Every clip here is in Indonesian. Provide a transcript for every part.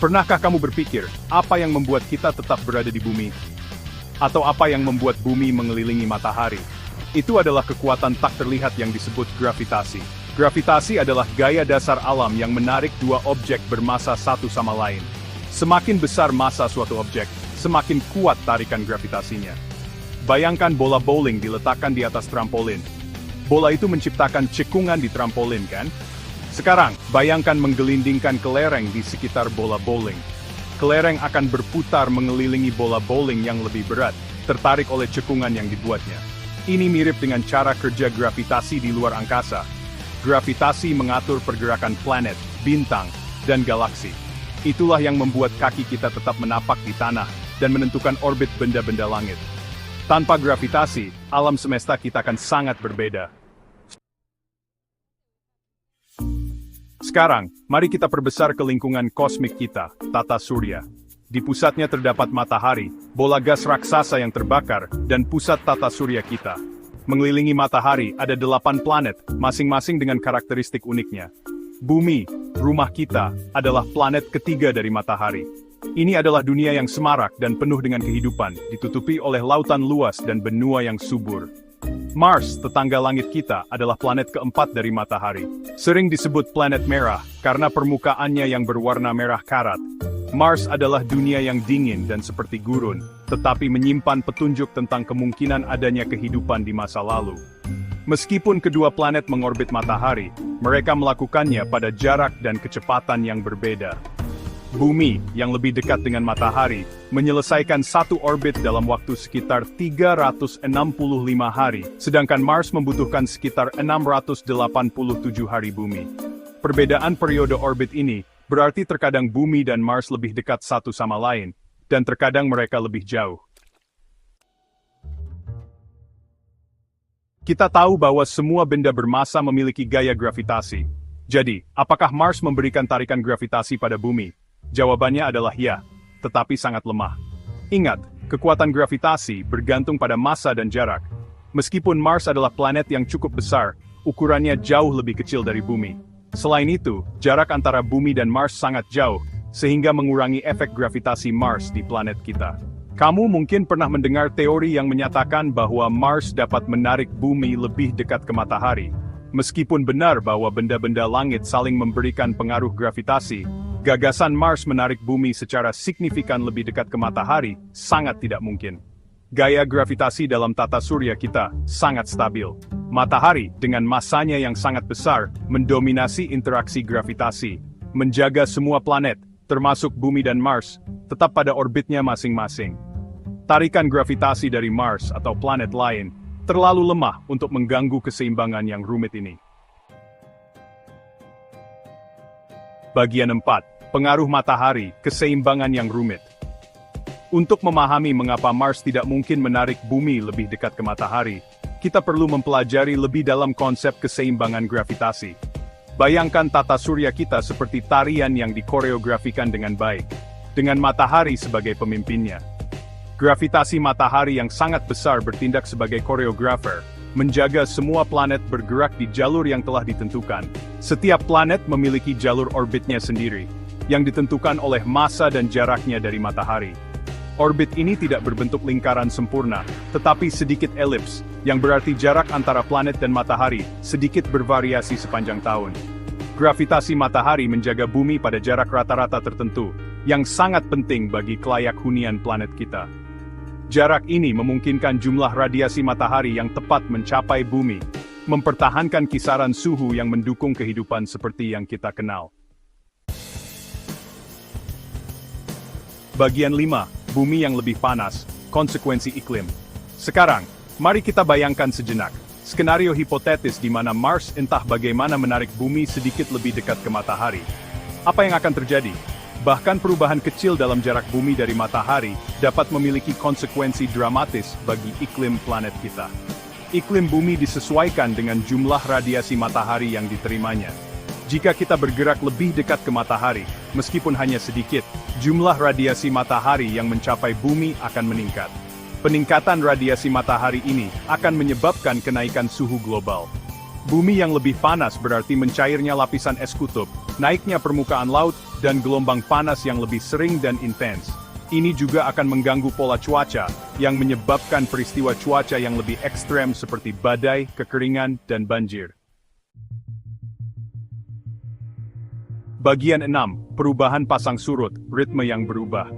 Pernahkah kamu berpikir, apa yang membuat kita tetap berada di bumi? Atau apa yang membuat bumi mengelilingi matahari? Itu adalah kekuatan tak terlihat yang disebut gravitasi. Gravitasi adalah gaya dasar alam yang menarik dua objek bermassa satu sama lain. Semakin besar massa suatu objek, semakin kuat tarikan gravitasinya. Bayangkan bola bowling diletakkan di atas trampolin. Bola itu menciptakan cekungan di trampolin, kan? Sekarang, bayangkan menggelindingkan kelereng di sekitar bola bowling. Kelereng akan berputar mengelilingi bola bowling yang lebih berat, tertarik oleh cekungan yang dibuatnya. Ini mirip dengan cara kerja gravitasi di luar angkasa. Gravitasi mengatur pergerakan planet, bintang, dan galaksi. Itulah yang membuat kaki kita tetap menapak di tanah, dan menentukan orbit benda-benda langit. Tanpa gravitasi, alam semesta kita akan sangat berbeda. Sekarang, mari kita perbesar ke lingkungan kosmik kita, tata surya. Di pusatnya terdapat matahari, bola gas raksasa yang terbakar, dan pusat tata surya kita. Mengelilingi matahari ada 8 planet, masing-masing dengan karakteristik uniknya. Bumi, rumah kita, adalah planet ketiga dari matahari. Ini adalah dunia yang semarak dan penuh dengan kehidupan, ditutupi oleh lautan luas dan benua yang subur. Mars, tetangga langit kita, adalah planet keempat dari matahari. Sering disebut planet merah, karena permukaannya yang berwarna merah karat. Mars adalah dunia yang dingin dan seperti gurun, tetapi menyimpan petunjuk tentang kemungkinan adanya kehidupan di masa lalu. Meskipun kedua planet mengorbit matahari, mereka melakukannya pada jarak dan kecepatan yang berbeda. Bumi, yang lebih dekat dengan matahari, menyelesaikan satu orbit dalam waktu sekitar 365 hari, sedangkan Mars membutuhkan sekitar 687 hari bumi. Perbedaan periode orbit ini, berarti terkadang Bumi dan Mars lebih dekat satu sama lain, dan terkadang mereka lebih jauh. Kita tahu bahwa semua benda bermassa memiliki gaya gravitasi. Jadi, apakah Mars memberikan tarikan gravitasi pada Bumi? Jawabannya adalah ya, tetapi sangat lemah. Ingat, kekuatan gravitasi bergantung pada massa dan jarak. Meskipun Mars adalah planet yang cukup besar, ukurannya jauh lebih kecil dari Bumi. Selain itu, jarak antara Bumi dan Mars sangat jauh, sehingga mengurangi efek gravitasi Mars di planet kita. Kamu mungkin pernah mendengar teori yang menyatakan bahwa Mars dapat menarik Bumi lebih dekat ke matahari. Meskipun benar bahwa benda-benda langit saling memberikan pengaruh gravitasi, gagasan Mars menarik Bumi secara signifikan lebih dekat ke matahari sangat tidak mungkin. Gaya gravitasi dalam tata surya kita sangat stabil. Matahari, dengan massanya yang sangat besar, mendominasi interaksi gravitasi, menjaga semua planet, termasuk Bumi dan Mars, tetap pada orbitnya masing-masing. Tarikan gravitasi dari Mars atau planet lain terlalu lemah untuk mengganggu keseimbangan yang rumit ini. Bagian 4. Pengaruh matahari, keseimbangan yang rumit. Untuk memahami mengapa Mars tidak mungkin menarik Bumi lebih dekat ke matahari, kita perlu mempelajari lebih dalam konsep keseimbangan gravitasi. Bayangkan tata surya kita seperti tarian yang dikoreografikan dengan baik, dengan matahari sebagai pemimpinnya. Gravitasi matahari yang sangat besar bertindak sebagai koreografer, menjaga semua planet bergerak di jalur yang telah ditentukan. Setiap planet memiliki jalur orbitnya sendiri, yang ditentukan oleh massa dan jaraknya dari matahari. Orbit ini tidak berbentuk lingkaran sempurna, tetapi sedikit elips, yang berarti jarak antara planet dan matahari sedikit bervariasi sepanjang tahun. Gravitasi matahari menjaga Bumi pada jarak rata-rata tertentu, yang sangat penting bagi kelayak hunian planet kita. Jarak ini memungkinkan jumlah radiasi matahari yang tepat mencapai Bumi, mempertahankan kisaran suhu yang mendukung kehidupan seperti yang kita kenal. Bagian 5. Bumi yang lebih panas, konsekuensi iklim. Sekarang, mari kita bayangkan sejenak, skenario hipotetis di mana Mars entah bagaimana menarik Bumi sedikit lebih dekat ke matahari. Apa yang akan terjadi? Bahkan perubahan kecil dalam jarak Bumi dari matahari dapat memiliki konsekuensi dramatis bagi iklim planet kita. Iklim Bumi disesuaikan dengan jumlah radiasi matahari yang diterimanya. Jika kita bergerak lebih dekat ke matahari, meskipun hanya sedikit, jumlah radiasi matahari yang mencapai Bumi akan meningkat. Peningkatan radiasi matahari ini akan menyebabkan kenaikan suhu global. Bumi yang lebih panas berarti mencairnya lapisan es kutub, naiknya permukaan laut, dan gelombang panas yang lebih sering dan intens. Ini juga akan mengganggu pola cuaca, yang menyebabkan peristiwa cuaca yang lebih ekstrem seperti badai, kekeringan, dan banjir. Bagian 6. Perubahan pasang surut, ritme yang berubah.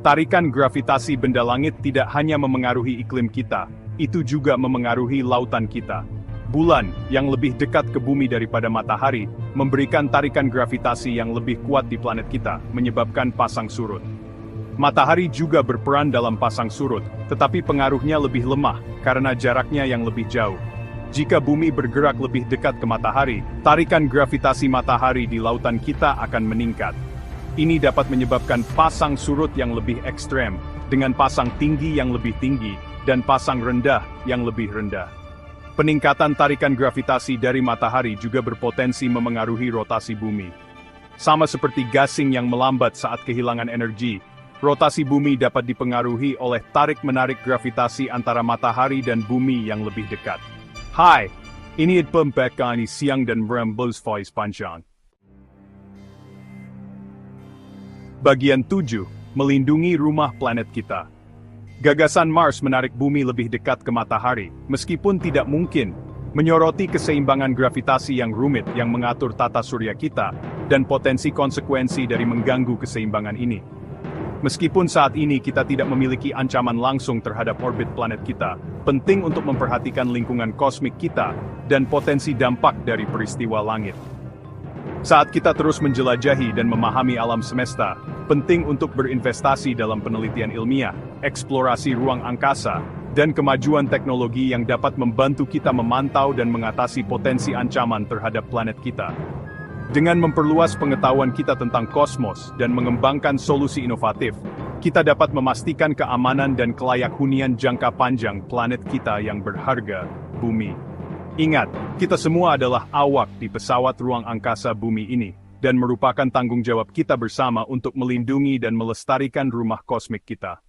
Tarikan gravitasi benda langit tidak hanya memengaruhi iklim kita, itu juga memengaruhi lautan kita. Bulan, yang lebih dekat ke bumi daripada matahari, memberikan tarikan gravitasi yang lebih kuat di planet kita, menyebabkan pasang surut. Matahari juga berperan dalam pasang surut, tetapi pengaruhnya lebih lemah, karena jaraknya yang lebih jauh. Jika bumi bergerak lebih dekat ke matahari, tarikan gravitasi matahari di lautan kita akan meningkat. Ini dapat menyebabkan pasang surut yang lebih ekstrem, dengan pasang tinggi yang lebih tinggi, dan pasang rendah yang lebih rendah. Peningkatan tarikan gravitasi dari matahari juga berpotensi memengaruhi rotasi bumi. Sama seperti gasing yang melambat saat kehilangan energi, rotasi bumi dapat dipengaruhi oleh tarik-menarik gravitasi antara matahari dan bumi yang lebih dekat. Hai, ini pembacaan siang dan merembus voice panjang. Bagian 7. Melindungi rumah planet kita. Gagasan Mars menarik bumi lebih dekat ke matahari, meskipun tidak mungkin, menyoroti keseimbangan gravitasi yang rumit yang mengatur tata surya kita, dan potensi konsekuensi dari mengganggu keseimbangan ini. Meskipun saat ini kita tidak memiliki ancaman langsung terhadap orbit planet kita, penting untuk memperhatikan lingkungan kosmik kita, dan potensi dampak dari peristiwa langit. Saat kita terus menjelajahi dan memahami alam semesta, penting untuk berinvestasi dalam penelitian ilmiah, eksplorasi ruang angkasa, dan kemajuan teknologi yang dapat membantu kita memantau dan mengatasi potensi ancaman terhadap planet kita. Dengan memperluas pengetahuan kita tentang kosmos dan mengembangkan solusi inovatif, kita dapat memastikan keamanan dan kelayak hunian jangka panjang planet kita yang berharga, bumi. Ingat, kita semua adalah awak di pesawat ruang angkasa bumi ini, dan merupakan tanggung jawab kita bersama untuk melindungi dan melestarikan rumah kosmik kita.